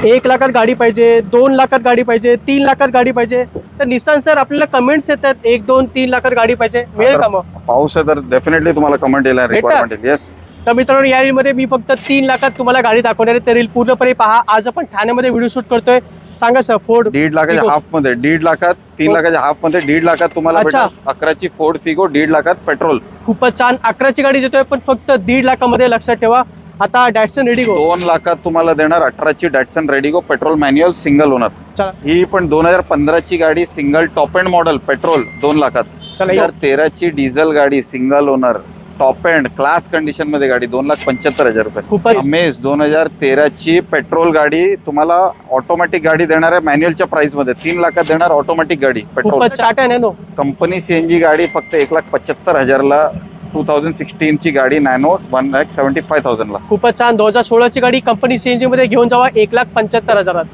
1 लाखात गाडी पाहिजे, 2 लाखात गाडी पाहिजे, 3 लाखात गाडी पाहिजे, तर निसान सर आपल्याला कमेंट्स येतात 1, 2, 3 लाखात गाडी पाहिजे, मिळेल का मग? पाऊस आहे तर डेफिनेटली तुम्हाला कमेंट येईल, रिक्वायरमेंट येईल. येस. तर मित्रांनो या रीलमध्ये मी फक्त 3 लाखात तुम्हाला गाडी दाखवणार आहे. तर रील पूर्णपणे पहा. आज आपण ठाण्यामध्ये व्हिडिओ शूट करतोय. सांगा सर, फोर्ड 1.5 लाखाच्या हाफ मध्ये, 1.5 लाखात, 3 लाखाच्या हाफ मध्ये, 1.5 लाखात तुम्हाला अच्छा. भेटेल 11ची फोर्ड फिगो, 1.5 लाखात पेट्रोल. खूपच छान. 11ची गाडी देतोय पण फक्त 1.5 लाखामध्ये. लक्षात ठेवा. आता डॅटसन रेडिगो 2 लाखात तुम्हाला देणार 18ची Datsun रेडिगो petrol manual single owner. चला ही पण 2015ची गाडी single top end model petrol 2 लाखात. चला 2013ची डिझेल गाडी single owner top end class condition मध्ये गाडी 2,75,000 रुपये. खूपच अमेज 2013ची पेट्रोल गाडी तुम्हाला ऑटोमॅटिक गाडी देणार आहे मॅन्युअलच्या प्राइस मध्ये. 3 लाखात देणार ऑटोमॅटिक गाडी पेट्रोल. खूपच टाटा नॅनो कंपनी सीएनजी गाडी फक्त 1,75,000 ला. 2016ची गाडी नॅनो 1,75,000 ला. खूपच छान. 2016ची गाडी कंपनी सीएनजी मध्ये घेऊन जावा 1,75,000.